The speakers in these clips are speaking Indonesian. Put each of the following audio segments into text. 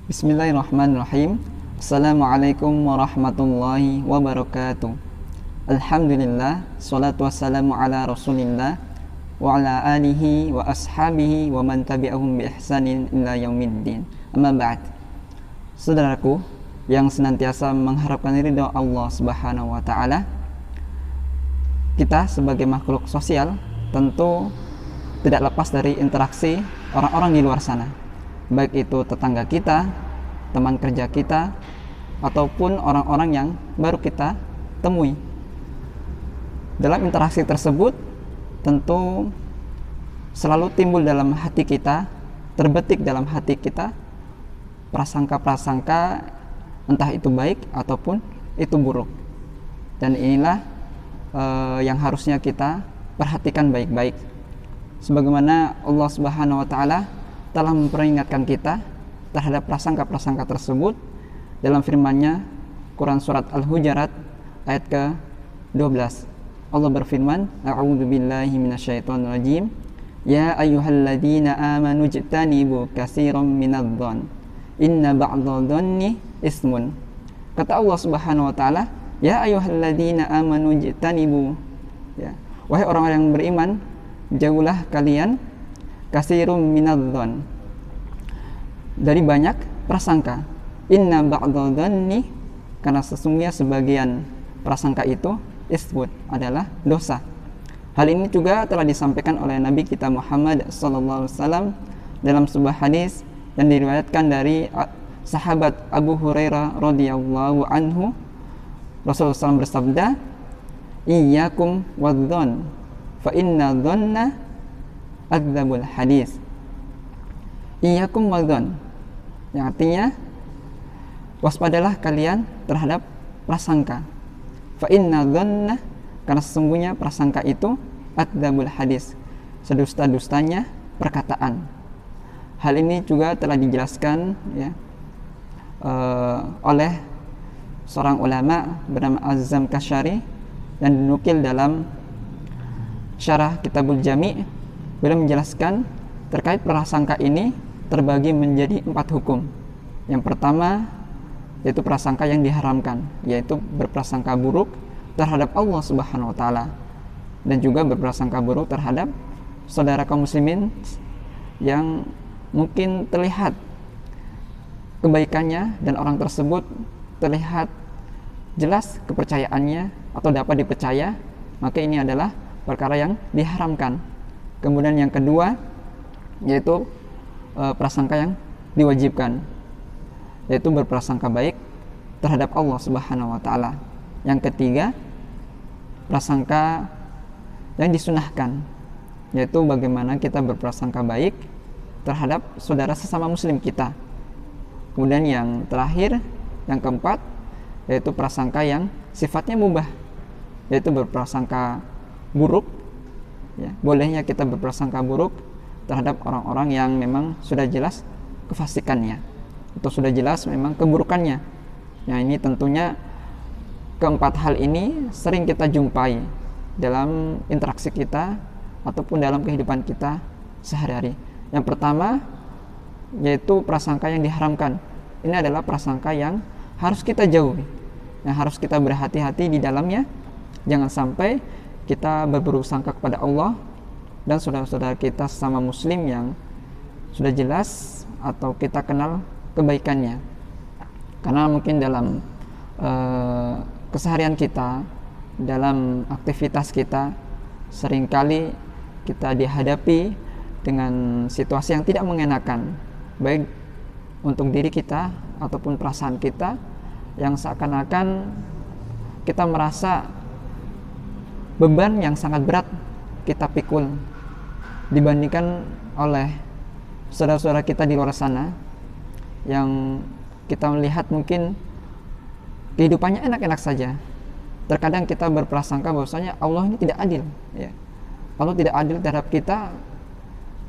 Bismillahirrahmanirrahim. Assalamualaikum warahmatullahi wabarakatuh. Alhamdulillah, salatu wassalamu ala rasulillah wa ala alihi wa ashabihi wa man tabi'ahum bi ihsanin ila yaumiddin. Amma ba'd. Saudaraku yang senantiasa mengharapkan ridha Allah Subhanahu wa taala, kita sebagai makhluk sosial tentu tidak lepas dari interaksi orang-orang di luar sana, baik itu tetangga kita, teman kerja kita, ataupun orang-orang yang baru kita temui. Dalam interaksi tersebut tentu selalu timbul dalam hati kita, terbetik dalam hati kita prasangka-prasangka, entah itu baik ataupun itu buruk. Dan inilah yang harusnya kita perhatikan baik-baik, sebagaimana Allah Subhanahu wa taala telah memperingatkan kita terhadap prasangka-prasangka tersebut dalam firman-Nya Quran surat Al-Hujurat ayat ke-12. Allah berfirman, A'udzubillahi minasyaitonirrajim. Ya ayyuhalladzina amanu jtanibu katsiran minadh-dhon. Inna ba'dadh-dhonni ismun. Kata Allah Subhanahu wa taala, ya ayyuhalladzina amanu jtanibu. Ya, wahai orang-orang yang beriman, jauhlah kalian katsirun minadh-dhon, dari banyak prasangka. Inna ba'dadh-dhonni, karena sesungguhnya sebagian prasangka itu isbut, adalah dosa. Hal ini juga telah disampaikan oleh Nabi kita Muhammad SAW dalam sebuah hadis yang diriwayatkan dari sahabat Abu Hurairah radhiyallahu anhu. Rasulullah SAW bersabda, iyyakum wadh-dhon fa inna dhonna adzabul hadis. Iyyakum wadh-dhon, yang artinya waspadalah kalian terhadap prasangka. Fa inna dhanna, karena sesungguhnya prasangka itu adzabul hadis, sedusta-dustanya perkataan. Hal ini juga telah dijelaskan ya, oleh seorang ulama bernama Az-Zamkhsyari dan dinukil dalam syarah Kitabul Jami'. Beliau menjelaskan terkait prasangka ini terbagi menjadi 4 hukum. Yang pertama yaitu prasangka yang diharamkan, yaitu berprasangka buruk terhadap Allah Subhanahu wa taala, dan juga berprasangka buruk terhadap saudara kaum muslimin yang mungkin terlihat kebaikannya dan orang tersebut terlihat jelas kepercayaannya atau dapat dipercaya, maka ini adalah perkara yang diharamkan. Kemudian yang kedua yaitu prasangka yang diwajibkan, yaitu berprasangka baik terhadap Allah Subhanahu wa taala. Yang ketiga, prasangka yang disunahkan, yaitu bagaimana kita berprasangka baik terhadap saudara sesama muslim kita. Kemudian yang terakhir, yang keempat, yaitu prasangka yang sifatnya mubah, yaitu berprasangka buruk ya, bolehnya kita berprasangka buruk terhadap orang-orang yang memang sudah jelas kefasikannya atau sudah jelas memang keburukannya. Nah, ini tentunya keempat hal ini sering kita jumpai dalam interaksi kita ataupun dalam kehidupan kita sehari-hari. Yang pertama yaitu prasangka yang diharamkan. Ini adalah prasangka yang harus kita jauhi, yang harus kita berhati-hati di dalamnya. Jangan sampai kita berburuk sangka kepada Allah dan saudara-saudara kita sesama muslim yang sudah jelas atau kita kenal kebaikannya. Karena mungkin dalam keseharian kita, dalam aktivitas kita, seringkali kita dihadapi dengan situasi yang tidak mengenakan, baik untuk diri kita ataupun perasaan kita, yang seakan-akan kita merasa beban yang sangat berat kita pikul dibandingkan oleh saudara-saudara kita di luar sana yang kita melihat mungkin kehidupannya enak-enak saja. Terkadang kita berprasangka bahwasanya Allah ini tidak adil ya. Allah tidak adil terhadap kita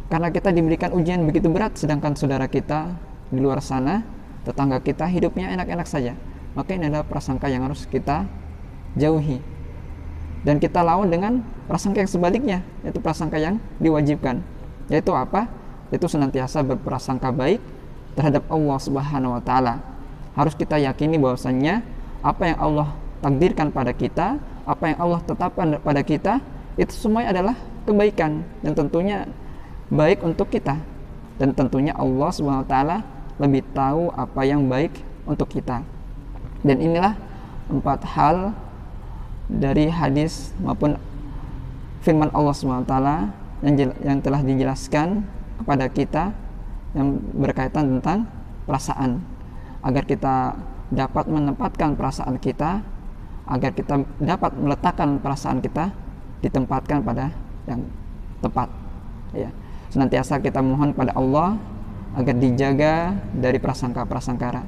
karena kita diberikan ujian begitu berat, sedangkan saudara kita di luar sana, tetangga kita, hidupnya enak-enak saja. Maka ini adalah prasangka yang harus kita jauhi, dan kita lawan dengan prasangka yang sebaliknya, yaitu prasangka yang diwajibkan. Yaitu apa? Yaitu senantiasa berprasangka baik terhadap Allah Subhanahu wa taala. Harus kita yakini bahwasannya apa yang Allah takdirkan pada kita, apa yang Allah tetapkan pada kita, itu semuanya adalah kebaikan dan tentunya baik untuk kita. Dan tentunya Allah Subhanahu wa taala lebih tahu apa yang baik untuk kita. Dan inilah 4 hal dari hadis maupun firman Allah Subhanahu wa taala yang telah dijelaskan kepada kita yang berkaitan tentang perasaan, agar kita dapat menempatkan perasaan kita, agar kita dapat meletakkan perasaan kita ditempatkan pada yang tepat, ya. Senantiasa kita mohon pada Allah agar dijaga dari prasangka-prasangka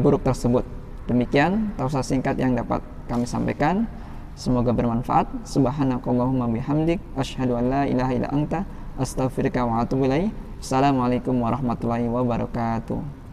buruk tersebut. Demikian tausiah singkat yang dapat kami sampaikan. Semoga bermanfaat. Subhanakallahumma bihamdik asyhadu an la ilaha illa anta astaghfiruka wa atubu ilaik. Assalamualaikum warahmatullahi wabarakatuh.